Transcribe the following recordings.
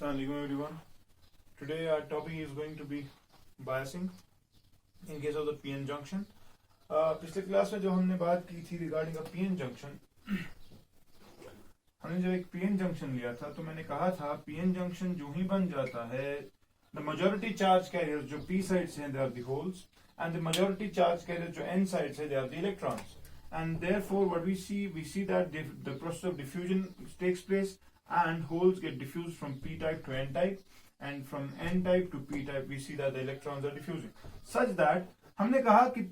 Assalamualaikum everyone. Today our topic is going to be biasing in case of the PN junction. पिछले class में जो हमने बात की थी रिगार्डिंग अ PN जंक्शन, हमने जब एक PN जंक्शन लिया था तो मैंने कहा था PN जंक्शन जो ही बन जाता है, द मेजॉरिटी चार्ज कैरियर जो P साइड से हैं they are the holes and the majority charge carrier जो N साइड से they are the electrons, and therefore what we see that the process of diffusion takes place and holes get diffused from p type to n type and from n type to p type we see that the electrons are diffusing such that हमने कहा कि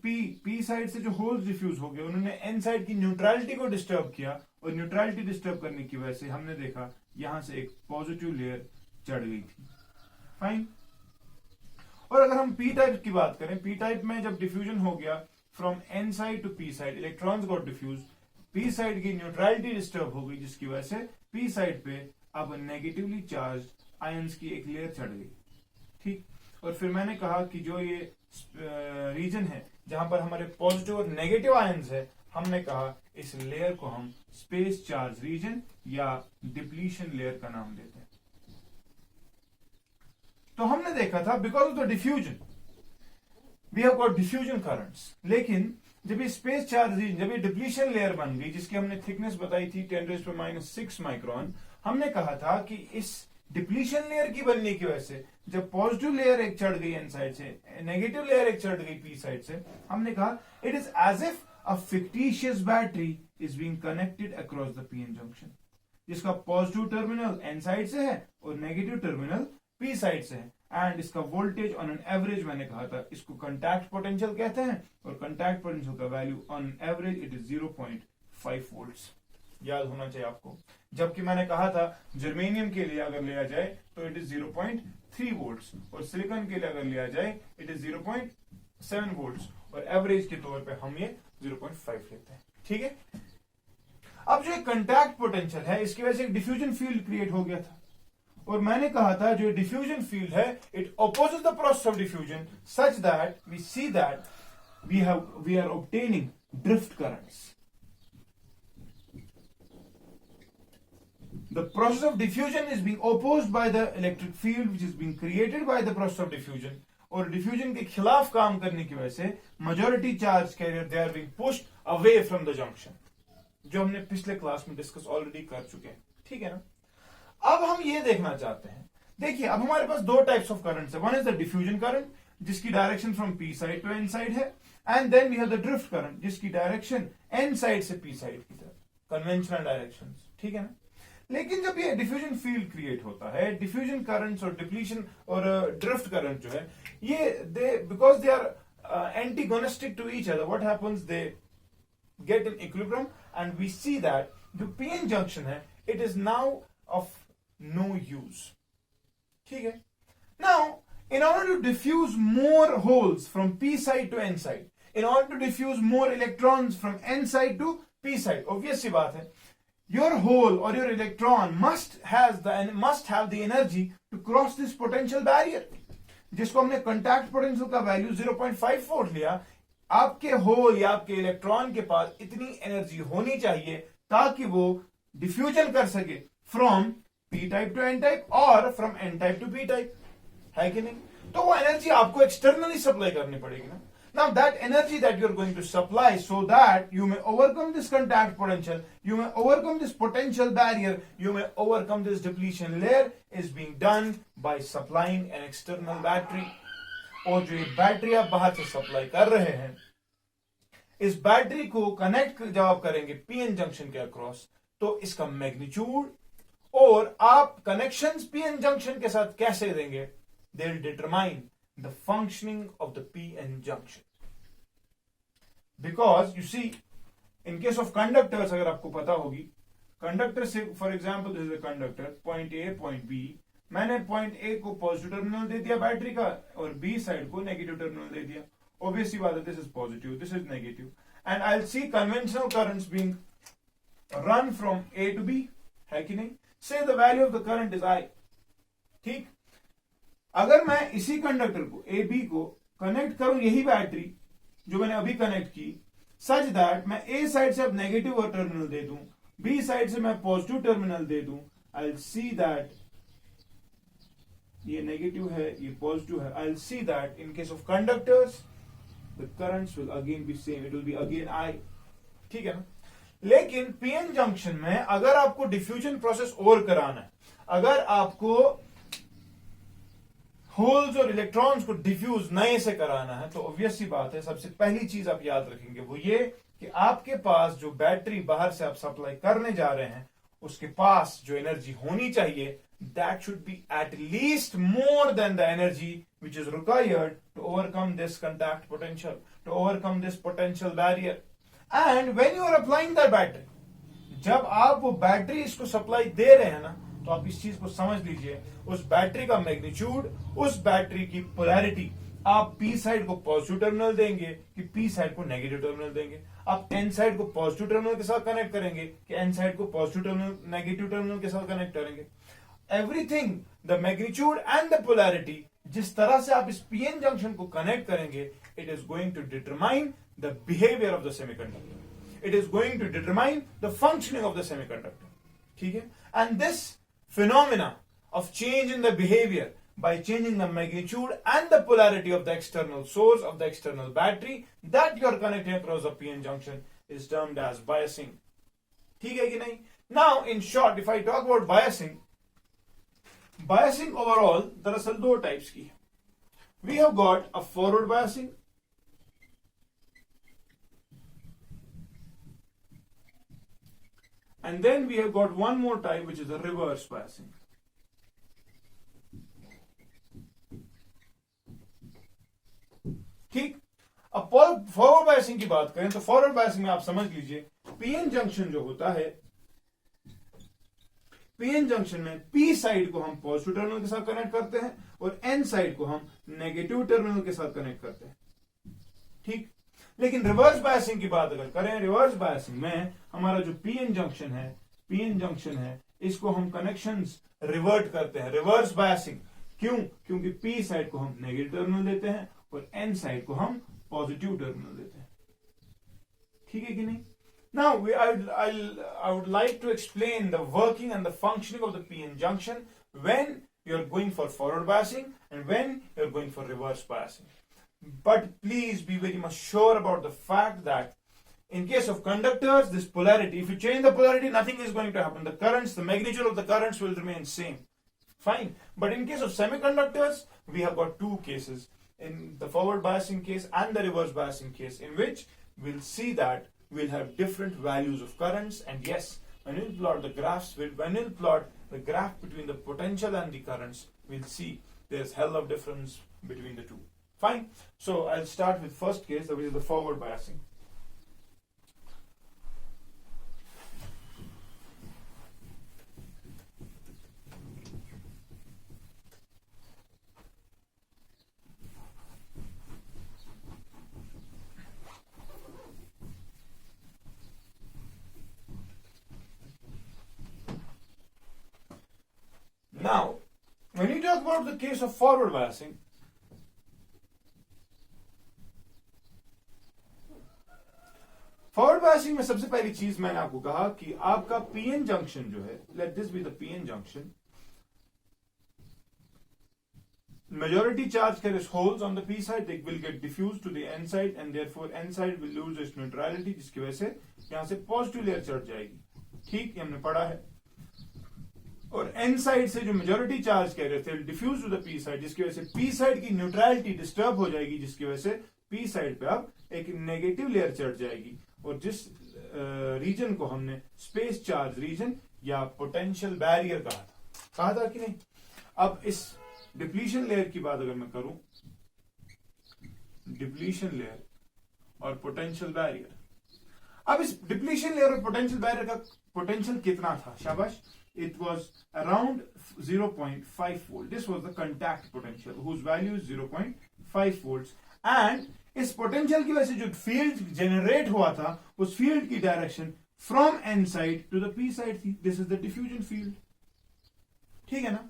p side से जो holes diffuse हो गए उन्होंने n side की neutrality को डिस्टर्ब किया और न्यूट्रलिटी डिस्टर्ब करने की वजह से हमने देखा यहां से एक पॉजिटिव लेयर चढ़ गई थी. फाइन. और अगर हम p टाइप की बात करें, p टाइप में जब डिफ्यूजन हो गया from n side to p side, electrons got diffuse, p side की न्यूट्रलिटी डिस्टर्ब हो गई जिसकी वजह से p साइड पे अब नेगेटिवली चार्ज आयंस की एक लेयर चढ़ गई. ठीक. और फिर मैंने कहा कि जो ये रीजन है जहां पर हमारे पॉजिटिव और नेगेटिव आयंस है, हमने कहा इस लेयर को हम स्पेस चार्ज रीजन या डिप्लीशन लेयर का नाम देते हैं. तो हमने देखा था because of the diffusion we have got diffusion currents, लेकिन जब ये स्पेस चार्ज रीजन, जब ये डिप्लीशन लेयर बन गई जिसकी हमने थिकनेस बताई थी 10⁻⁻6 माइक्रोन, हमने कहा था कि इस डिप्लीशन लेयर की बनने की वजह से जब पॉजिटिव लेयर एक चढ़ गई एन साइड से, नेगेटिव लेयर एक चढ़ गई पी साइड से, हमने कहा it is as if a fictitious battery is being connected across the PN junction, जिसका पॉजिटिव टर्मिनल एन साइड से है और नेगेटिव टर्मिनल पी साइड से है. एंड इसका वोल्टेज ऑन एन एवरेज, मैंने कहा था इसको कंटैक्ट पोटेंशियल कहते हैं, और कंटैक्ट पोटेंशियल का value on average it is 0.5 volts. याद होना चाहिए आपको. जबकि मैंने कहा था जर्मेनियम के लिए अगर लिया जाए तो इट इज 0.3 वोल्ट्स और सिलिकॉन के लिए अगर लिया जाए इट इज 0.7 वोल्ट्स और एवरेज के तौर पे हम ये 0.5 लेते हैं. ठीक है. अब जो कंटैक्ट पोटेंशियल है इसकी वजह से एक डिफ्यूजन फील्ड क्रिएट हो गया था और मैंने कहा था जो डिफ्यूजन फील्ड है it opposes the process of diffusion such that we see that we are obtaining drift currents. The process of diffusion is being opposed by the electric field which is being created by the process of diffusion, और diffusion के खिलाफ काम करने की वजह से majority charge carrier they are being pushed away from the junction, जो हमने पिछले क्लास में डिस्कस ऑलरेडी कर चुके हैं. ठीक है ना. अब हम ये देखना चाहते हैं, देखिए अब हमारे पास दो टाइप्स ऑफ करंट्स है. One is the diffusion current जिसकी direction from P side to N side है, and then we have the drift current जिसकी डायरेक्शन एन साइड से पी साइड की तरफ, कन्वेंशनल डायरेक्शन. ठीक है ना. लेकिन जब ये डिफ्यूजन फील्ड क्रिएट होता है, डिफ्यूजन करंट्स और डिप्लीशन और ड्रिफ्ट करंट जो है ये they because they are antagonistic to each other, what happens they get in equilibrium and we see that जो पीएन जंक्शन है it is now of no use. ठीक है. Now in order to diffuse more holes from p side to n side, in order to diffuse more electrons from n side to p side, obvious सी बात है your hole or your electron must have the energy to cross this potential barrier, जिसको हमने contact potential का value 0.5 volt लिया. आपके whole या आपके electron के पास इतनी एनर्जी होनी चाहिए ताकि वो डिफ्यूजन कर सके from p type to n type और from n type to p type, है कि नहीं. तो वो एनर्जी आपको एक्सटर्नली सप्लाई करनी पड़ेगी ना. Now that energy that you're going to supply so that you may overcome this contact potential, you may overcome this potential barrier, you may overcome this depletion layer is being done by supplying an external battery. और जो ये battery आप बाहर से supply कर रहे हैं, इस बैटरी को कनेक्ट जब आप करेंगे पीएन जंक्शन के अक्रॉस तो इसका मैग्नीट्यूड और आप कनेक्शंस पीएन जंक्शन के साथ कैसे देंगे, they will determine the functioning of the PN junction. Because you see, in case of conductors, अगर आपको पता होगी, कंडक्टर से for example this is a conductor, point A point B, मैंने पॉइंट ए को पॉजिटिव टर्मिनल दे दिया battery का और बी साइड को नेगेटिव टर्मिनल दे दिया. ऑब्वियसली बात है, this is positive, this is negative, and I will see conventional currents being run from A to B, है कि नहीं. Say the value of the current is I. ठीक. अगर मैं इसी कंडक्टर को ए बी को कनेक्ट करूं, यही बैटरी जो मैंने अभी कनेक्ट की, सच दैट मैं ए साइड से अब नेगेटिव टर्मिनल दे दूं, बी साइड से मैं पॉजिटिव टर्मिनल दे दूं, आई विल सी दैट ये नेगेटिव है, ये पॉजिटिव है. आई will see that in case of conductors the currents will again B same, it will be again I. ठीक है ना. लेकिन पीएन जंक्शन में अगर आपको डिफ्यूजन प्रोसेस और कराना है, अगर आपको होल्स और इलेक्ट्रॉन्स को डिफ्यूज नए से कराना है, तो ऑब्वियस सी बात है, सबसे पहली चीज आप याद रखेंगे वो ये कि आपके पास जो बैटरी बाहर से आप सप्लाई करने जा रहे हैं उसके पास जो एनर्जी होनी चाहिए, that should be at least more than the energy which is required to overcome this contact potential, to overcome this potential barrier. And when you are applying the battery, जब आप वो बैटरी इसको supply दे रहे हैं ना, तो आप इस चीज को समझ लीजिए, उस बैटरी का मैग्नीट्यूड, उस बैटरी की पोलैरिटी, आप पी साइड को पॉजिटिव टर्मिनल देंगे कि पी साइड को नेगेटिव टर्मिनल देंगे, आप एन साइड को पॉजिटिव टर्मिनल के साथ कनेक्ट करेंगे कि एन साइड को पॉजिटिव टर्मिनल नेगेटिव टर्मिनल के साथ कनेक्ट करेंगे. Everything, the magnitude and the polarity, जिस तरह से आप इस पीएन जंक्शन को कनेक्ट करेंगे, it is going to determine the behaviour of the semiconductor, it is going to determine the functioning of the semiconductor. ठीक है. And this phenomena of change in the behavior by changing the magnitude and the polarity of the external source of the external battery that you are connecting across the PN junction is termed as biasing. ठीक है कि नहीं? Now in short, if I talk about biasing, biasing overall दरअसल दो types की है. We have got a forward biasing and then we have got one more type which is a reverse biasing. ठीक. अब फॉरवर्ड बायसिंग की बात करें तो फॉरवर्ड बायसिंग में आप समझ लीजिए, पीएन जंक्शन जो होता है, पीएन जंक्शन में पी साइड को हम पॉजिटिव टर्मिनल के साथ कनेक्ट करते हैं और एन साइड को हम नेगेटिव टर्मिनल के साथ कनेक्ट करते हैं. ठीक. लेकिन रिवर्स बायसिंग की बात अगर करें, रिवर्स बायसिंग में हमारा जो पीएन जंक्शन है, इसको हम कनेक्शंस रिवर्ट करते हैं, रिवर्स बायसिंग. क्यों? क्योंकि पी साइड को हम नेगेटिव टर्मिनल देते हैं और एन साइड को हम पॉजिटिव टर्मिनल देते हैं. ठीक है कि नहीं? Now I would like to explain the working and the functioning of the PN junction when you are going for forward biasing and when you are going for reverse biasing. But please be very much sure about the fact that in case of conductors, this polarity, if you change the polarity, nothing is going to happen. The currents, the magnitude of the currents will remain same. Fine. But in case of semiconductors, we have got two cases. In the forward biasing case and the reverse biasing case, in which we'll see that we'll have different values of currents. And yes, when we'll plot the graphs, when we'll plot the graph between the potential and the currents, we'll see there's hell of difference between the two. Fine. So I'll start with first case, which is the forward biasing. Now, when you talk about the case of forward biasing, forward biasing में सबसे पहली चीज मैंने आपको कहा कि आपका PN junction जो है, let this be the PN junction, majority charge carries holes on the p side, they will get diffused to the n side and therefore n side will lose its neutrality, जिसकी वजह से यहां से positive layer चढ़ जाएगी. ठीक, ये हमने पढ़ा है. और n साइड से जो मेजोरिटी चार्ज कैरियर थे diffuse to the p side, जिसकी वजह से p साइड की न्यूट्रलिटी डिस्टर्ब हो जाएगी, जिसकी वजह से p साइड पे अब एक नेगेटिव लेयर चढ़ जाएगी. और जिस रीजन को हमने स्पेस चार्ज रीजन या पोटेंशियल बैरियर कहा था कि नहीं. अब इस डिप्लीशन लेयर की बात अगर मैं करूं, डिप्लीशन लेयर और पोटेंशियल बैरियर, अब इस डिप्लीशन लेयर और पोटेंशियल बैरियर का पोटेंशियल कितना था? शाबाश, it was around 0.5 volt. This was the contact potential whose value is 0.5 volts. And इस पोटेंशियल की वजह से जो फील्ड जनरेट हुआ था, उस फील्ड की direction from N side to the P side थी. This is the diffusion field. ठीक है ना.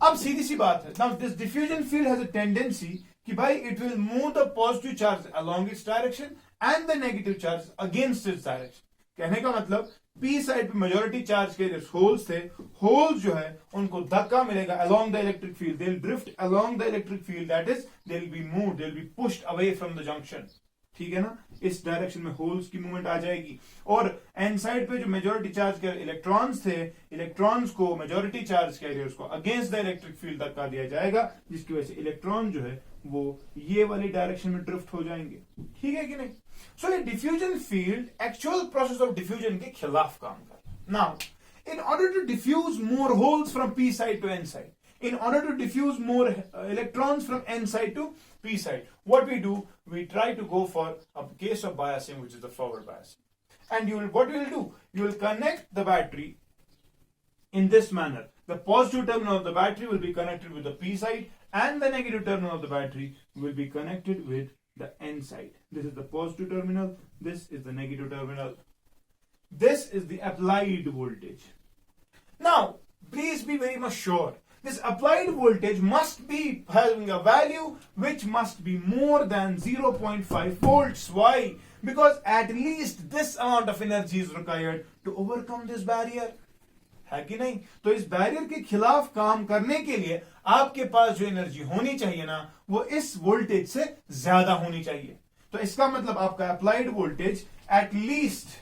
अब सीधी सी बात है, now this diffusion field has a tendency कि भाई it will move the positive charge along its direction and the negative charge against its direction. कहने का मतलब पी साइड पे मेजोरिटी चार्ज कैरियर्स होल्स थे, होल्स जो है उनको धक्का मिलेगा along the electric field, they will drift along the electric field, that is they will be moved, they will be pushed away from the junction, ठीक है ना, इस डायरेक्शन में होल्स की मूवमेंट आ जाएगी। और एन साइड पे जो मेजोरिटी चार्ज कैरियर इलेक्ट्रॉन्स थे, इलेक्ट्रॉन्स को मेजोरिटी चार्ज कैरियर्स को अगेंस्ट द इलेक्ट्रिक फील्ड धक्का दिया जाएगा, जिसकी वजह से इलेक्ट्रॉन जो है वो ये वाली डायरेक्शन में ड्रिफ्ट हो जाएंगे, ठीक है कि नहीं। सो ये diffusion field actual process of diffusion के खिलाफ काम कर रहा है। Now in order to diffuse more holes from P side to N side, in order to diffuse more electrons from n side to p side, what we do, we try to go for a case of biasing, which is the forward biasing. And what you will do, you will connect the battery in this manner. The positive terminal of the battery will be connected with the p side, and the negative terminal of the battery will be connected with the n side. This is the positive terminal, this is the negative terminal. This is the applied voltage. Now please be very much sure, this applied voltage must be having a value which must be more than 0.5 volts. Why? Because at least this amount of energy is required to overcome this barrier. है कि नहीं? तो इस barrier के खिलाफ काम करने के लिए आपके पास जो एनर्जी होनी चाहिए ना, वो इस वोल्टेज से ज्यादा होनी चाहिए। तो इसका मतलब आपका applied voltage at least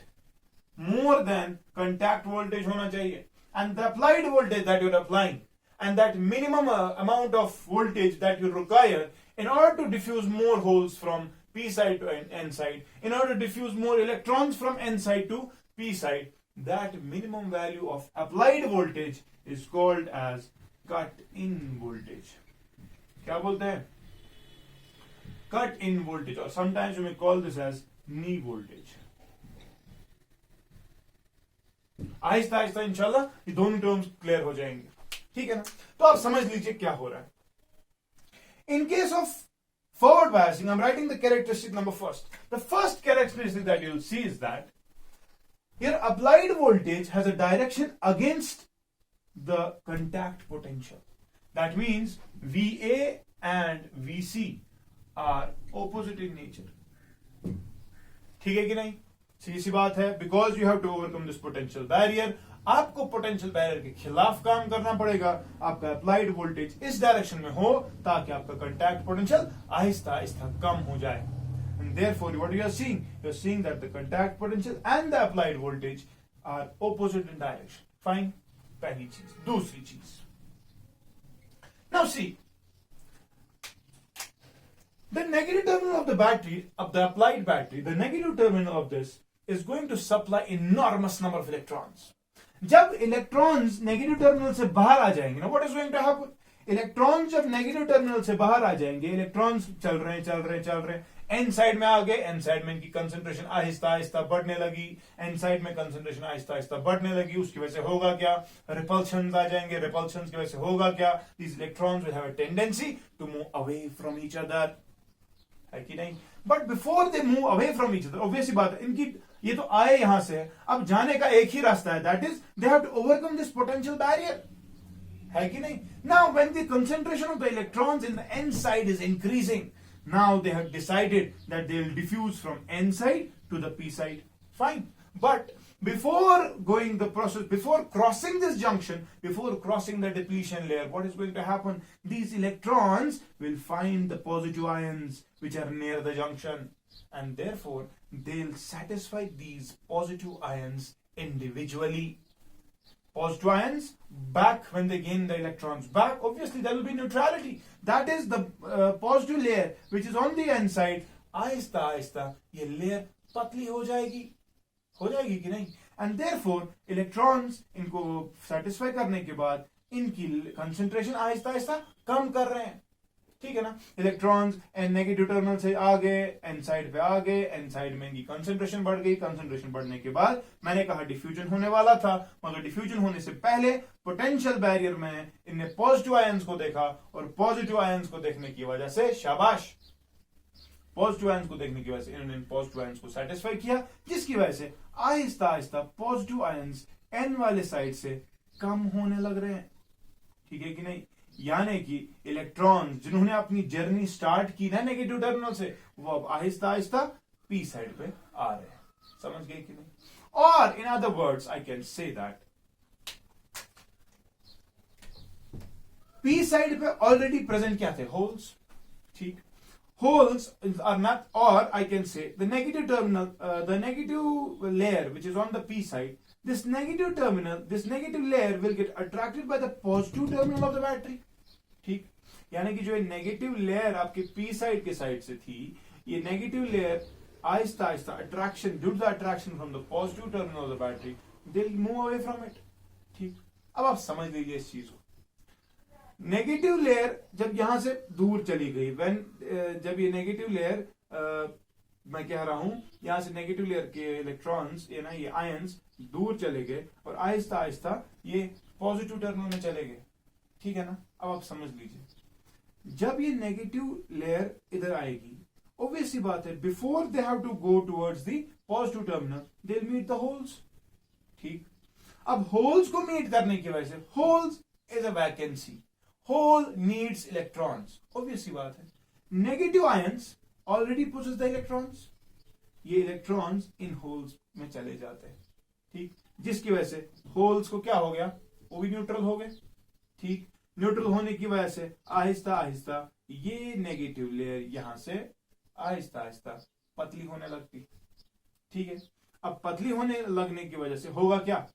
more than contact voltage होना चाहिए। And the applied voltage that you're applying, and that minimum amount of voltage that you require in order to diffuse more holes from p side to n side, in order to diffuse more electrons from n side to p side, that minimum value of applied voltage is called as cut in voltage. क्या बोलते हैं? Cut in voltage, or sometimes you may call this as knee voltage. Aahista Aahista इंशाल्लाह ये दोनों terms clear हो जाएंगे, ठीक है ना। तो आप समझ लीजिए क्या हो रहा है। In case of forward biasing, I'm writing the characteristic number first. The first characteristic that you'll see is that your applied voltage has a direction against the contact potential. That means VA and VC are opposite in nature. ठीक है कि नहीं? सीधी सी बात है, because you have to overcome this potential barrier, आपको potential barrier के खिलाफ काम करना पड़ेगा। आपका अप्लाइड वोल्टेज इस डायरेक्शन में हो ताकि आपका कंटैक्ट पोटेंशियल आहिस्ता आहिस्ता कम हो जाए। And therefore what you are seeing that the contact potential and the applied voltage are opposite in direction. Fine, पहली चीज। दूसरी चीज, now see the negative terminal of the battery, of the applied battery, the negative terminal of this is going to supply enormous number of electrons. जब electrons negative terminal से बाहर आ जाएंगे ना, what is going to happen, electrons जब negative terminal से बाहर आ जाएंगे, इलेक्ट्रॉन्स चल रहे हैं, एन साइड में आ गए, एन साइड में इनकी कंसंट्रेशन आहिस्ता आहिस्ता बढ़ने लगी, एन साइड में कंसंट्रेशन आहिस्ता आहिस्ता बढ़ने लगी, उसकी वजह से होगा क्या, रिपल्शंस आ जाएंगे, रिपल्शंस की वजह से होगा क्या, these electrons will have a tendency to move away from each other, है कि नहीं। But before they move away from each other, obviously बात है, इनकी ये तो आए यहां से, अब जाने का एक ही रास्ता है, that is they have to overcome this potential barrier, है कि नहीं। Now when the concentration of the electrons in the N side is increasing, now they have decided that they will diffuse from N side to the P side, fine. But before going the process, before crossing this junction, before crossing the depletion layer, what is going to happen, these electrons will find the positive ions which are near the junction, and therefore they'll satisfy these positive ions individually. Positive ions back, when they gain the electrons back, obviously there will be neutrality, that is the positive layer which is on the n side, Aahista Aahista ये layer पतली हो जाएगी कि नहीं। And therefore electrons इनको satisfy करने के बाद इनकी कंसंट्रेशन आहिस्ता आहिस्ता कम कर रहे हैं, ठीक है ना। इलेक्ट्रॉन्स एन नेगेटिव टर्मिनल से आ गए, एन साइड पे आ गए, एन साइड में इनकी कंसंट्रेशन बढ़ गई, कंसंट्रेशन बढ़ने के बाद मैंने कहा डिफ्यूजन होने वाला था, मगर डिफ्यूजन होने से पहले पोटेंशियल बैरियर में इनने पॉजिटिव आयंस को देखा, और पॉजिटिव आयंस को देखने की वजह से, शाबाश, पॉजिटिव आयंस को देखने की वजह से इन्होंने पॉजिटिव आयंस को सेटिस्फाई किया, जिसकी वजह से Aahista Aahista positive ions N वाले साइड से कम होने लग रहे हैं, ठीक है कि नहीं। यानी कि इलेक्ट्रॉन जिन्होंने अपनी जर्नी स्टार्ट की ना नेगेटिव टर्मिनल से, वो अब आहिस्ता आहिस्ता पी साइड पे आ रहे हैं, समझ गए कि नहीं। Or in other words, I can say that P side पे already present क्या थे? Holes. ठीक. Holes are not, or I can say the negative terminal, the negative layer which is on the P side, this negative terminal, this negative layer will get attracted by the positive terminal of the battery. ठीक. यानी कि जो ये negative layer आपके P side के side से थी, ये नेगेटिव लेयर आहिस्ता आहिस्ता attraction, due to the attraction from the positive terminal of the battery, they will move away from it. ठीक. अब आप समझ लीजिए इस चीज को. नेगेटिव लेयर जब यहां से दूर चली गई, जब ये नेगेटिव लेयर, मैं कह रहा हूं यहां से नेगेटिव लेयर के इलेक्ट्रॉन्स, ये आयंस दूर चले गए और आहिस्ता आहिस्ता ये पॉजिटिव टर्मिनल में चले गए. ठीक है ना. अब आप समझ लीजिए, जब ये नेगेटिव लेयर इधर आएगी, ऑब्वियस सी बात है, before they have to go towards the positive terminal, they will meet the holes. ठीक. अब होल्स को मीट करने की वजह से, holes is a vacancy, hole needs electrons, obvious सी बात है. Negative ions already pushes the electrons, ये इलेक्ट्रॉन्स इन होल्स में चले जाते हैं. ठीक. जिसकी वजह से होल्स को क्या हो गया, वो भी न्यूट्रल हो गए. ठीक. न्यूट्रल होने की वजह से आहिस्ता आहिस्ता ये नेगेटिव लेयर यहां से आहिस्ता आहिस्ता पतली होने लगती. ठीक है. अब पतली होने लगने की वजह से होगा क्या,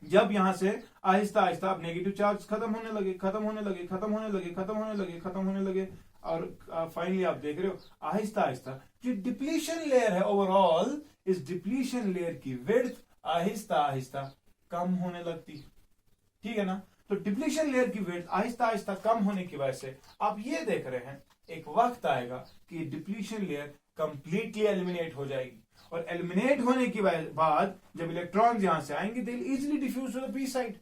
जब यहां से आहिस्ता आहिस्ता अब नेगेटिव चार्ज खत्म होने लगे, खत्म होने लगे, खत्म होने लगे, खत्म होने लगे, खत्म होने लगे, और फाइनली आप देख रहे हो आहिस्ता आहिस्ता जो डिप्लीशन लेयर है ओवरऑल, इस डिप्लीशन लेयर की विड्थ आहिस्ता आहिस्ता कम होने लगती. ठीक है ना. तो डिप्लीशन लेयर की विड्थ आहिस्ता आहिस्ता कम होने की वजह से आप ये देख रहे हैं एक वक्त आएगा कि डिप्लीशन लेयर कंप्लीटली एलिमिनेट हो जाएगी, और एलिमिनेट होने के बाद जब इलेक्ट्रॉन्स यहां से आएंगे, they will easily diffuse to the P side.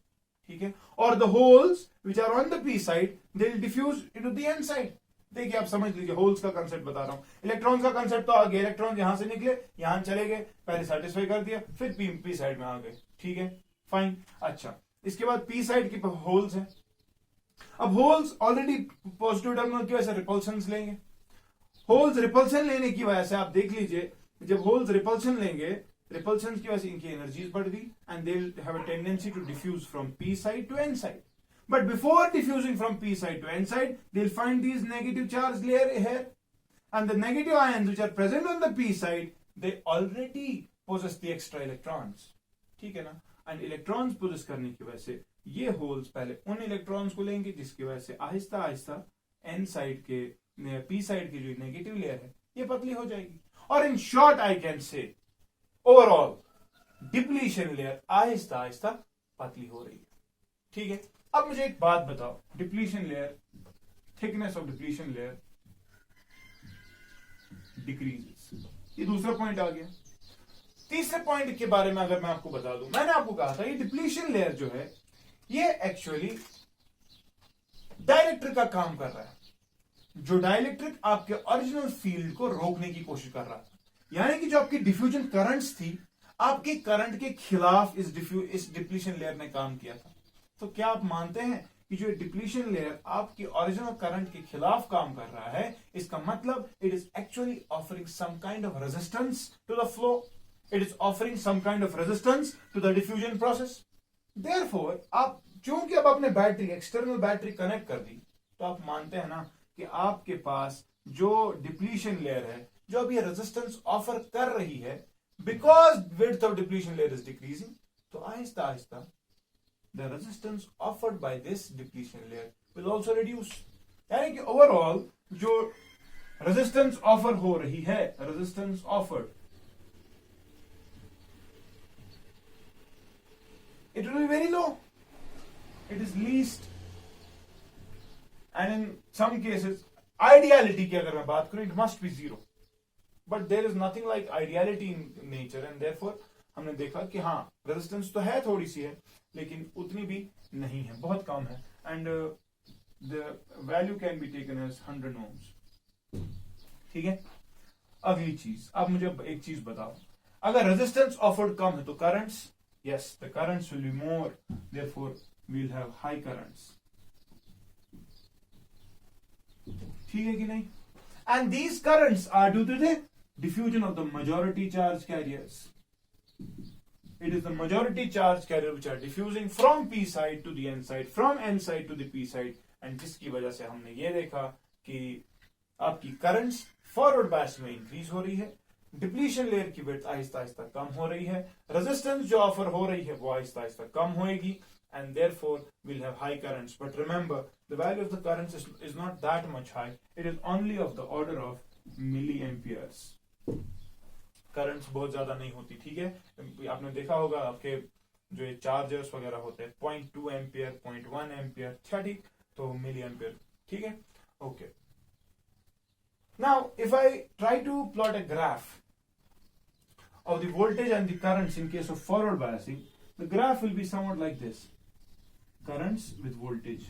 ठीक है. और the holes which are on the P side, they will diffuse into the N side. देखिए आप समझ लीजिए, होल्स का कंसेप्ट बता रहा हूं. इलेक्ट्रॉन्स का कंसेप्ट तो आ गया, इलेक्ट्रॉन यहां से निकले, यहां चले गए, पहले सेटिस्फाई कर दिया, फिर पी साइड में आ गए. ठीक है. फाइन. अच्छा, इसके बाद पी साइड की होल्स है. अब होल्स ऑलरेडी पॉजिटिव टर्मिनल की वजह से रिपल्शन लेंगे. होल्स रिपल्शन लेने की वजह से आप देख लीजिए, जब होल्स रिपल्शन लेंगे, रिपल्शन की वजह से इनकी एनर्जीज बढ़ गई, and they will have a tendency to diffuse from P side to N side. But before diffusing from P side to N side, they will find these negative charge layer here, and the negative ions which are present on the p side, they already possess the extra electrons. ठीक है ना. And electrons poses करने की वजह से ये holes पहले उन इलेक्ट्रॉन्स को लेंगे, जिसकी वजह से आहिस्ता आहिस्ता एन साइड के, पी साइड की जो नेगेटिव लेयर है ये पतली हो जाएगी. और इन short I can say overall depletion layer आहिस्ता आहिस्ता पतली हो रही है. ठीक है. अब मुझे एक बात बताओ, depletion layer, thickness of depletion layer decreases, ये दूसरा पॉइंट आ गया. तीसरे पॉइंट के बारे में अगर मैं आपको बता दूं, मैंने आपको कहा था ये डिप्लीशन लेयर जो है ये एक्चुअली डाइलेक्ट्रिक का काम कर रहा है. जो डाइलेक्ट्रिक आपके ओरिजिनल फील्ड को रोकने की कोशिश कर रहा था, यानी कि जो आपकी डिफ्यूजन करंट्स थी, आपके करंट के खिलाफ इस डिप्लीशन लेयर ने काम किया था. तो क्या आप मानते हैं कि जो डिप्लीशन लेयर आपकी ओरिजिनल करंट के खिलाफ काम कर रहा है, इसका मतलब it is actually offering some kind of resistance to the flow, it is offering some kind of resistance to the diffusion process. Therefore, आप चूंकि अब आपने बैटरी, एक्सटर्नल बैटरी कनेक्ट कर दी, तो आप मानते हैं ना कि आपके पास जो डिप्लीशन लेयर है, जो अब ये रेजिस्टेंस ऑफर कर रही है, because width of depletion layer is decreasing, तो Aahista Aahista the resistance offered by this depletion layer will also reduce. यानी कि ओवरऑल जो रेजिस्टेंस ऑफर हो रही है, resistance offered, it will be very low. It is least, and in some cases, ideality की अगर मैं बात करूं, it must be zero. But there is nothing like ideality in nature, and therefore हमने देखा कि हाँ रेजिस्टेंस तो है, थोड़ी सी है, लेकिन उतनी भी नहीं है, बहुत कम है, and the value can be taken as 100 ohms. ठीक है. अगली चीज, अब मुझे एक चीज बताओ, अगर रेजिस्टेंस ऑफर्ड कम है तो currents, yes, the currents will be more, therefore we'll have high currents. ठीक है कि नहीं? And these currents are due to the diffusion of the majority charge carriers. It is the majority charge carrier which are diffusing from P side to the N side, from N side to the P side, and जिसकी वजह से हमने ये देखा कि आपकी currents forward bias में increase हो रही है, डिप्लीशन लेयर की विड्थ आहिस्ता आहिस्ता कम हो रही है, रेजिस्टेंस जो ऑफर हो रही है वो आहिस्ता आहिस्ता कम होएगी, and therefore we'll have high currents. But remember, the value of the currents is not that much high. It is only of the order of milliamperes. Currents बहुत ज्यादा नहीं होती, ठीक है। आपने देखा होगा आपके जो ये चार्जर्स वगैरह होते हैं 0.2 एम्पियर, 0.1 एम्पियर, अच्छा ठीक, तो मिली एम्पियर, ठीक है, okay. Now if I try to plot a graph of the voltage and the currents in case of forward biasing, the graph will be somewhat like this. Currents with voltage.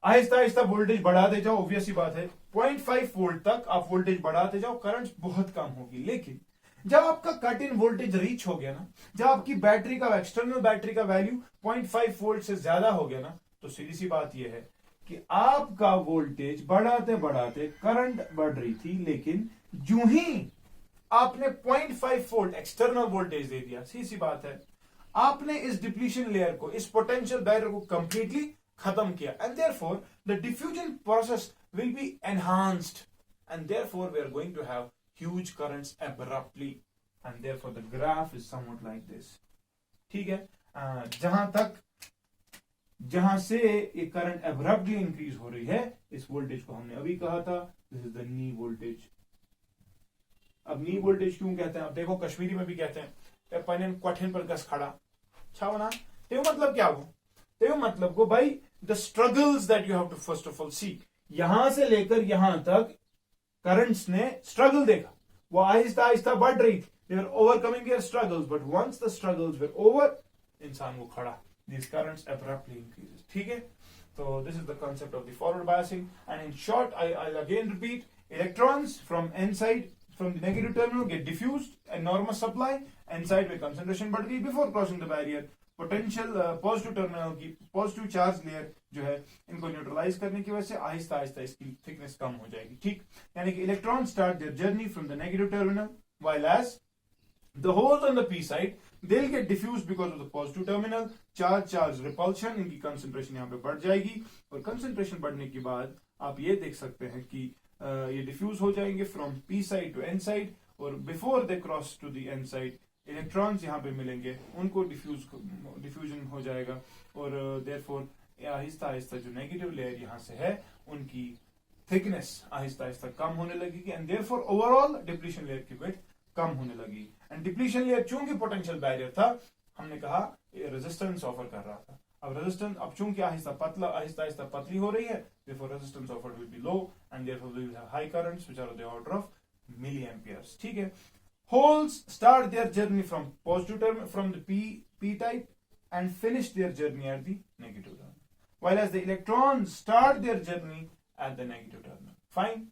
Aahista Aahista voltage बढ़ाते जाओ, obvious सी बात है 0.5 volt तक आप voltage बढ़ाते जाओ, currents बहुत कम होगी। लेकिन जब आपका कट इन वोल्टेज रीच हो गया ना, जब आपकी बैटरी का एक्सटर्नल बैटरी का वैल्यू 0.5 वोल्ट से ज्यादा हो गया ना, तो सीधी सी बात यह है कि आपका वोल्टेज बढ़ाते बढ़ाते करंट बढ़ रही थी, लेकिन जो ही आपने 0.5 वोल्ट एक्सटर्नल वोल्टेज दे दिया, सीधी सी बात है आपने इस डिप्लीशन लेयर को, इस पोटेंशियल बैरियर को कंप्लीटली खत्म किया, and therefore the diffusion process will be enhanced, and therefore we are going to have huge currents abruptly, and therefore the graph is something like this, ठीक है। जहां से ये करंट एब्रप्टली इंक्रीज हो रही है, इस वोल्टेज को हमने अभी कहा था this is the knee voltage. अब नी वोल्टेज क्यों कहते हैं, अब देखो कश्मीरी में भी कहते हैं पनियन क्वठिन पर गस खड़ा छा ना, तो मतलब क्या हो, तो मतलब को भाई the struggles that you have to first of all see, यहां से लेकर यहां तक करंट्स ने स्ट्रगल देखा, वो आहिस्ता आहिस्ता बढ़ रही थी, they were overcoming their struggles, but once the struggles were over, इंसान को खड़ा, दिस करंट्स एब्रप्टली इंक्रीजेस, ठीक है। तो this is the concept of the forward biasing, and in short I again repeat, electrons from N side, from the negative terminal get diffused, enormous supply, inside में concentration बढ़ गई, before crossing the barrier potential positive terminal की positive charge layer जो है इनको neutralise करने की वजह से आहिस्ता आहिस्ता इसकी थिकनेस कम हो जाएगी, ठीक। यानी कि electron start their journey from the negative terminal, while as the holes on the p side they'll get diffused because of the positive terminal, charge repulsion, इनकी concentration यहाँ पे बढ़ जाएगी, और concentration बढ़ने के बाद आप ये देख सकते हैं कि ये डिफ्यूज हो जाएंगे from P side to N side, और before they cross to the N side electrons यहाँ पे मिलेंगे, उनको डिफ्यूजन हो जाएगा, और देयरफॉर आहिस्ता आहिस्ता जो नेगेटिव लेयर यहाँ से है उनकी थिकनेस आहिस्ता आहिस्ता कम होने लगेगी, and therefore overall depletion layer की विड्थ कम होने लगी। एंड डिप्लीशन लेयर चूंकि पोटेंशियल बैरियर था, हमने कहा रेजिस्टेंस ऑफर कर रहा था, अब रेजिस्टेंस अब चूंकि आहिस्ता आहिस्ता पतली हो रही है, therefore resistance offered will be low, and therefore we will have high currents which are of the order of milliamperes, ठीक है। Holes start their journey from positive terminal, from the p type, and finish their journey at the negative terminal, while as the electrons start their journey at the negative terminal. Fine.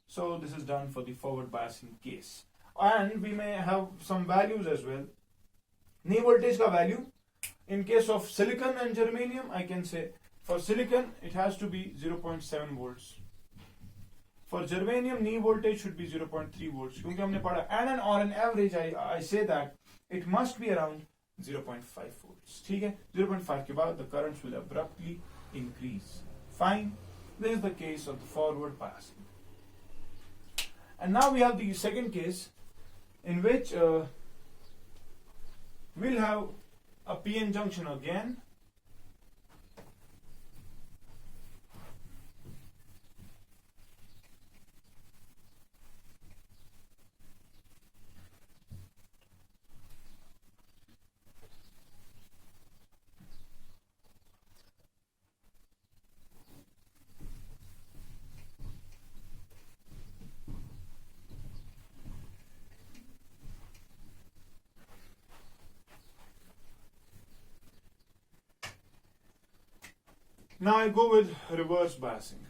So this is done for the forward biasing case, and we may have some values as well. Knee voltage का value in case of silicon and germanium, I can say for silicon it has to be 0.7 volts. For germanium knee voltage should be 0.3 volts, क्योंकि हमने पढ़ा and on average I say that it must be around 0.5 volts, ठीक है। 0.5 के बाद the currents will abruptly increase. Fine. This is the case of the forward biasing. And now we have the second case in which we'll have a PN junction again, now I go with reverse biasing.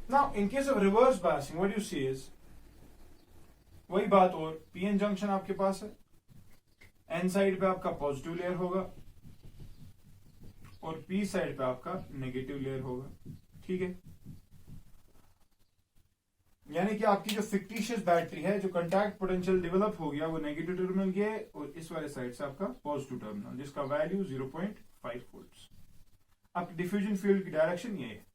Now in case of reverse biasing, what you see is वही बात, और PN junction आपके पास है, N side पे आपका positive layer होगा और P side पे आपका नेगेटिव लेयर होगा, ठीक है। यानी कि आपकी जो फिक्टिशियस बैटरी है, जो कंटैक्ट पोटेंशियल डेवलप हो गया, वो नेगेटिव टर्मिनल गया है और इस वाले साइड से आपका पॉजिटिव टर्मिनल, जिसका वैल्यू 0.5 वोल्ट। आपकी डिफ्यूजन फील्ड की डायरेक्शन ये है।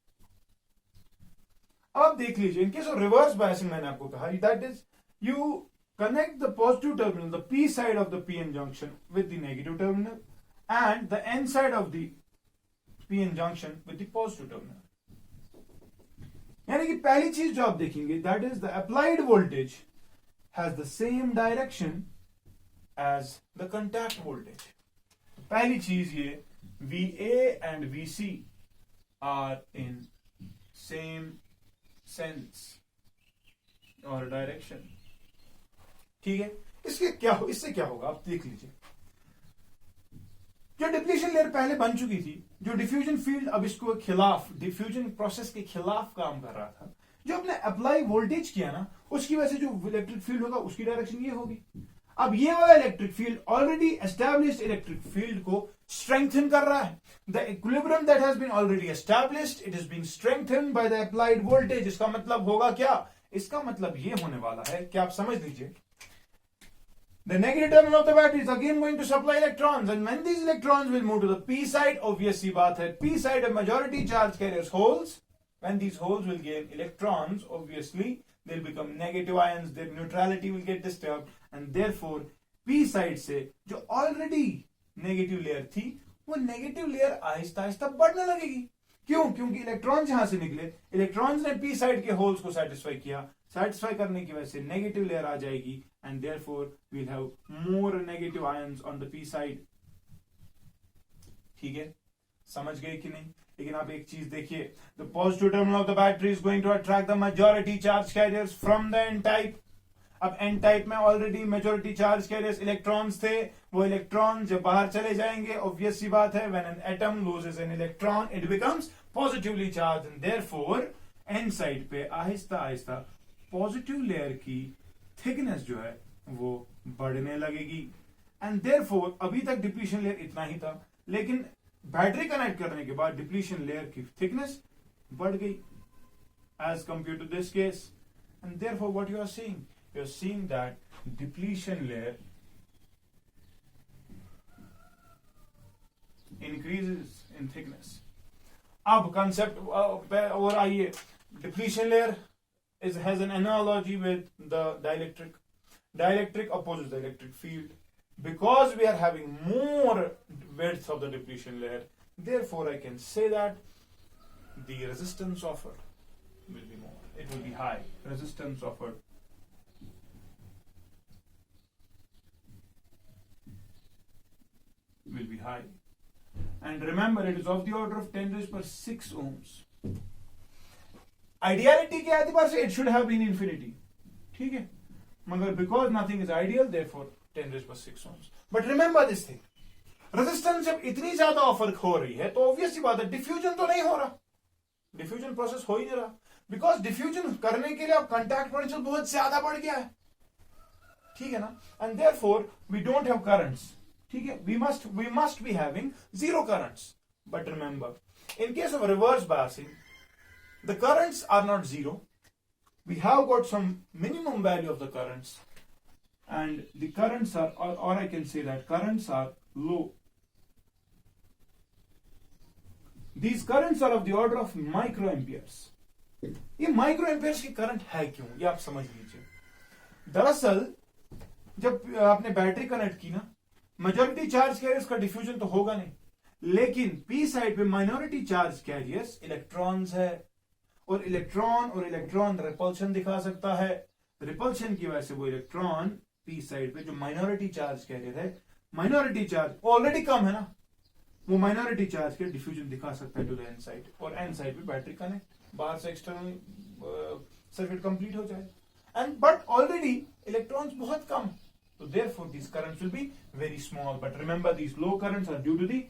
अब आप देख लीजिए, in case of reverse biasing मैंने आपको कहा, that is you connect the positive terminal, the P side of the PN junction with the negative terminal and the N side of the PN junction with the positive terminal. यानी कि पहली चीज जो आप देखेंगे, that is the applied voltage has the same direction as the contact voltage. पहली चीज ये VA and VC are in same sense or direction. ठीक है, इससे क्या होगा आप देख लीजिए। जो डिप्लीशन लेयर पहले बन चुकी थी, जो डिफ्यूजन फील्ड अब इसको खिलाफ, डिफ्यूजन प्रोसेस के खिलाफ काम कर रहा था, जो अपने अप्लाई वोल्टेज किया ना, उसकी वजह से जो इलेक्ट्रिक फील्ड होगा उसकी डायरेक्शन ये होगी। अब ये वाला electric field already established electric field को स्ट्रेंथन कर रहा है। The equilibrium that has been already established, it is being strengthen by the applied voltage. इसका मतलब होगा क्या? इसका मतलब ये होने वाला है कि आप समझ लीजिए, the negative terminal of the battery is again going to supply electrons, and when these electrons will move to the p side, obvious सी बात है, p side of majority charge carriers holes, when these holes will gain electrons, obviously they'll become negative ions, their neutrality will get disturbed, and therefore p side से जो already negative layer थी, वो negative layer Aahista Aahista बढ़ने लगेगी। क्यों? क्योंकि electrons यहां से निकले, इलेक्ट्रॉन्स ने पी साइड के होल्स को सेटिस्फाई किया, सेटिस्फाई करने की वजह से नेगेटिव लेयर आ जाएगी, and therefore we'll have more negative ions on the P side. ठीक है, समझ गए कि नहीं? लेकिन आप एक चीज देखिए, the positive terminal of the battery is going to attract the majority charge carriers from the N type. अब एन टाइप में already majority charge carriers electrons थे, वो इलेक्ट्रॉन जब बाहर चले जाएंगे, ऑब्वियस सी बात है, when an atom loses an electron it becomes positively charge, and therefore N side पे आहिस्ता आहिस्ता पॉजिटिव लेयर की थिकनेस जो है वो बढ़ने लगेगी, एंड देयरफॉर अभी तक डिप्लीशन लेयर इतना ही था, लेकिन बैटरी कनेक्ट करने के बाद डिप्लीशन लेयर की थिकनेस बढ़ गई as compare to this case, and therefore what you are seeing, you're seeing that depletion layer increases in thickness. अब concept और आइए, depletion layer has an analogy with the dielectric. Dielectric opposes the electric field. Because we are having more width of the depletion layer, therefore I can say that the resistance offered will be more. It will be high. Resistance offered will be high, and remember it is of the order of 10 raised per 6 ohms. Ideality के एतबार से it should have been infinity, ठीक है, मगर because nothing is ideal, therefore 10 raised per 6 ohms. But remember this thing, resistance जब इतनी ज्यादा offer हो रही है तो ऑब्वियस सी बात है डिफ्यूजन तो नहीं हो रहा, डिफ्यूजन प्रोसेस हो ही नहीं रहा, बिकॉज डिफ्यूजन करने के लिए अब कंटैक्ट पोटेंशियल बहुत ज्यादा बढ़ गया है, ठीक है ना, and therefore we don't have currents, ठीक है, we must be having zero currents. But remember, in case of reverse biasing, the currents are not zero. We have got some minimum value of the currents, and the currents are, or I can say that currents are low. These currents are of the order of microamperes. ये microamperes की current है क्यों, ये आप समझ लीजिए। दरअसल जब आपने बैटरी कनेक्ट की ना, मेजॉरिटी चार्ज कैरियर्स का डिफ्यूजन तो होगा नहीं, लेकिन पी साइड पे माइनॉरिटी चार्ज कैरियर्स इलेक्ट्रॉन्स है, और इलेक्ट्रॉन रिपल्शन दिखा सकता है, रिपल्शन की वजह से वो इलेक्ट्रॉन पी साइड पे जो माइनॉरिटी चार्ज कैरियर है, माइनॉरिटी चार्ज ऑलरेडी कम है ना, वो माइनॉरिटी चार्ज के डिफ्यूजन दिखा सकता है टू द एन साइड, और एन साइड पे बैटरी कनेक्ट, बाहर से एक्सटर्नल सर्किट कंप्लीट हो जाए, एंड बट ऑलरेडी इलेक्ट्रॉन्स बहुत कम, so therefore these currents will be very small. But remember, these low currents are due to the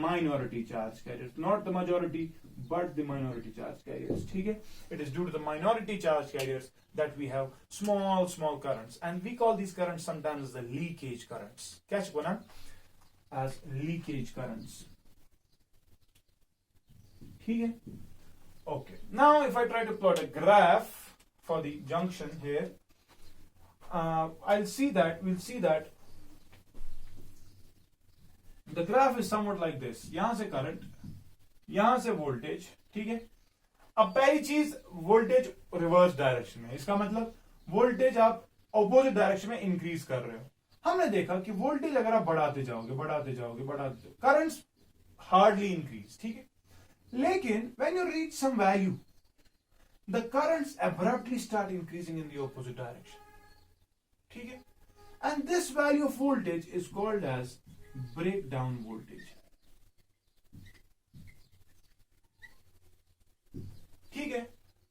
minority charge carriers, not the majority but the minority charge carriers, ठीक है, it is due to the minority charge carriers that we have small currents, and we call these currents sometimes as the leakage currents. Catch बोला as leakage currents, ठीक है. Okay, now if I try to plot a graph for the junction here, we'll see that the graph is somewhat like this. यहां से current, यहां से voltage, ठीक है. अब पहली चीज, वोल्टेज रिवर्स डायरेक्शन में, इसका मतलब वोल्टेज आप ऑपोजिट डायरेक्शन में इंक्रीज कर रहे हो. हमने देखा कि वोल्टेज अगर आप बढ़ाते जाओगे, करंट्स हार्डली इंक्रीज, ठीक है. लेकिन when you reach some value, the currents abruptly start increasing in the opposite direction, ठीक है. And this value of voltage is called as break down voltage, ठीक है.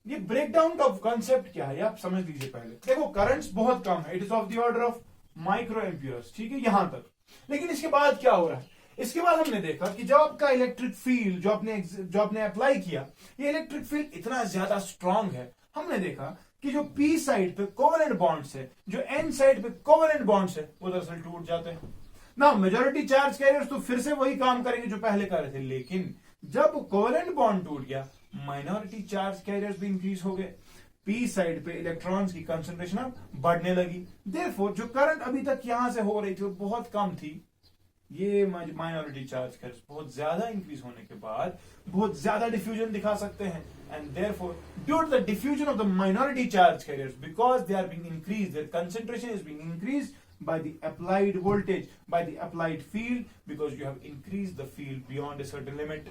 ये ब्रेकडाउन का कॉन्सेप्ट क्या है, आप समझ लीजिए. पहले देखो, करंट्स बहुत कम है, it is of the order of micro amperes, ठीक है, यहां तक. लेकिन इसके बाद क्या हो रहा है, इसके बाद हमने देखा कि जब आपका इलेक्ट्रिक फील्ड जो आपने अप्लाई किया, ये इलेक्ट्रिक फील्ड इतना ज्यादा स्ट्रांग है. हमने देखा कि जो पी साइड पे कोवेलेंट बॉन्ड्स है, जो एन साइड पे कोवेलेंट बॉन्ड्स है, वो दरअसल टूट जाते हैं ना. मेजॉरिटी चार्ज कैरियर्स तो फिर से वही काम करेंगे जो पहले कर रहे थे. लेकिन जब कोवेलेंट बॉन्ड टूट गया, माइनॉरिटी चार्ज कैरियर्स भी इंक्रीज हो गए. पी साइड पे इलेक्ट्रॉन्स की कंसंट्रेशन अब बढ़ने लगी. देयरफॉर जो करंट अभी तक यहां से हो रही थी वो बहुत कम थी. ये माइनॉरिटी चार्ज कैरियर्स बहुत ज्यादा इंक्रीज होने के बाद बहुत ज्यादा डिफ्यूजन दिखा सकते हैं. And therefore due to the diffusion of the minority charge carriers, because they are being increase, their concentration is being increase by the applied voltage, by the applied field, because you have increased the field beyond a certain limit,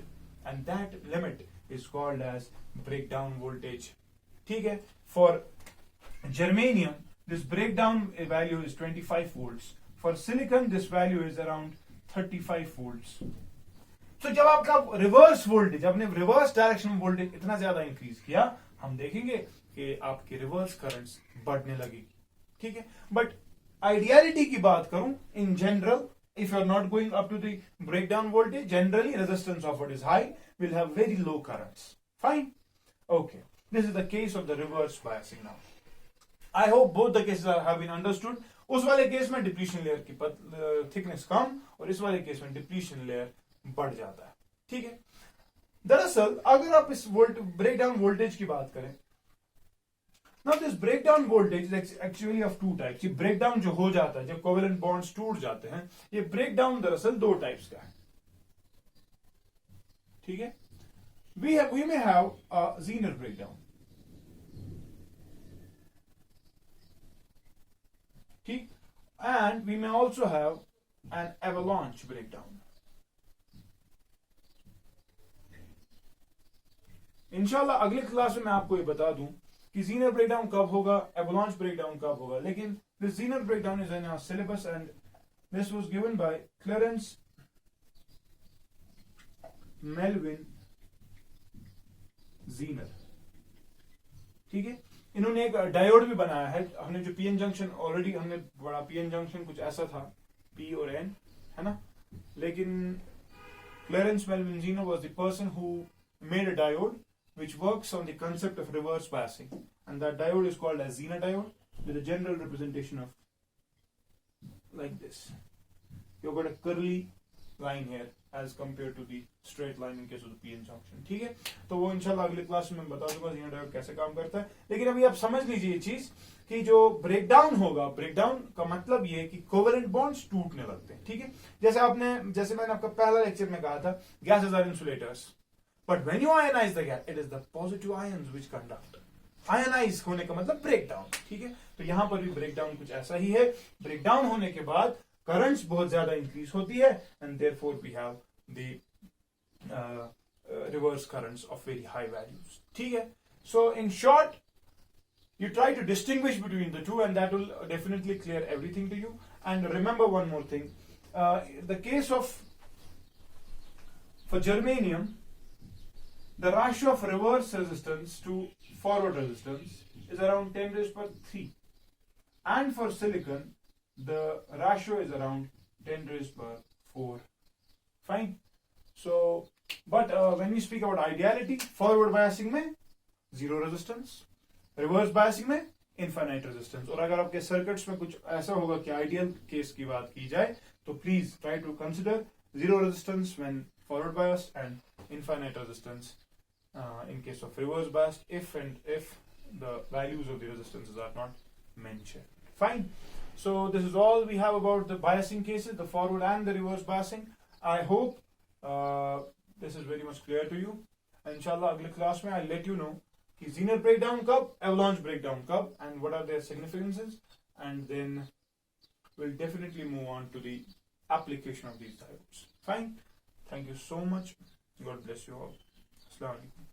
and that limit is called as breakdown voltage, ठीक है. For germanium, this breakdown value is 25 volts. For silicon, this value is around 35 volts. So जब आपका reverse voltage, आपने reverse direction में voltage इतना ज्यादा increase किया, हम देखेंगे कि आपकी रिवर्स करंट्स बढ़ने लगी, ठीक है. बट आइडियलिटी की बात करूं, in general, if you are not going up to the breakdown voltage, generally resistance of it is high, will have very low currents. Fine. Okay. This is the case of the reverse biasing now. I hope both the cases have been understood. उस वाले case में depletion layer की thickness कम और इस वाले case में depletion layer बढ़ जाता है, ठीक है. दरअसल अगर आप इस ब्रेकडाउन वोल्टेज की बात करें, now this breakdown voltage is actually of two types. ये breakdown जो हो जाता है, जब covalent bonds टूट जाते हैं, ये breakdown दरअसल दो types का है, ठीक है. we may have a Zener breakdown, ठीक, and we may also have an avalanche breakdown. इंशाल्लाह अगले क्लास में मैं आपको ये बता दूं कि Zener breakdown कब होगा, avalanche breakdown कब होगा. लेकिन this Zener breakdown is in our syllabus and this was given by Clarence Melvin Zener, ठीक है. इन्होंने एक डायोड भी बनाया है. हमने जो पीएन जंक्शन ऑलरेडी हमने बड़ा पीएन जंक्शन कुछ ऐसा था, पी और एन, है ना. लेकिन Clarence Melvin Zener was the person who made a diode which works on the concept of reverse biasing, and that diode is called as Zener diode with a general representation of like this. You've got a curly line here as compared to the straight line in case of the PN junction, ठीक है. तो वो इंशाल्लाह अगले class में बता दूंगा Zener diode कैसे काम करता है. लेकिन अभी आप समझ लीजिए ये चीज कि जो ब्रेकडाउन होगा, ब्रेकडाउन का मतलब ये है कि कोवेलेंट बॉन्ड्स टूटने लगते हैं, ठीक है. जैसे मैंने आपका पहला लेक्चर में कहा था, gases are insulators. But when you ionize the gas, it is the positive ions which conduct. Ionize होने का मतलब ब्रेकडाउन, ठीक है. तो यहां पर भी ब्रेकडाउन कुछ ऐसा ही है. ब्रेकडाउन होने के बाद करंट्स बहुत ज्यादा इंक्रीज होती है and therefore we have the reverse currents of very high values, ठीक है. So in short, you try to distinguish between the two and that will definitely clear everything to you. And remember one more thing, the case of for germanium, the ratio of reverse resistance to forward resistance is around 10 raised per 3, and for silicon the ratio is around 10 raised per 4. Fine. So but when we speak about ideality, forward biasing में zero resistance, reverse biasing में infinite resistance. और अगर आपके circuits में कुछ ऐसा होगा कि आइडियल केस की बात की जाए, तो please try to consider zero resistance when forward biased and infinite resistance in case of reverse biased if the values of the resistances are not mentioned. Fine. So this is all we have about the biasing cases, the forward and the reverse biasing. I hope this is very much clear to you. Inshallah, अगले class में I'll let you know कि Zener breakdown कब, avalanche breakdown कब, and what are their significances, and then we'll definitely move on to the application of these diodes. Fine. Thank you so much. God bless you all. Assalamu alaikum.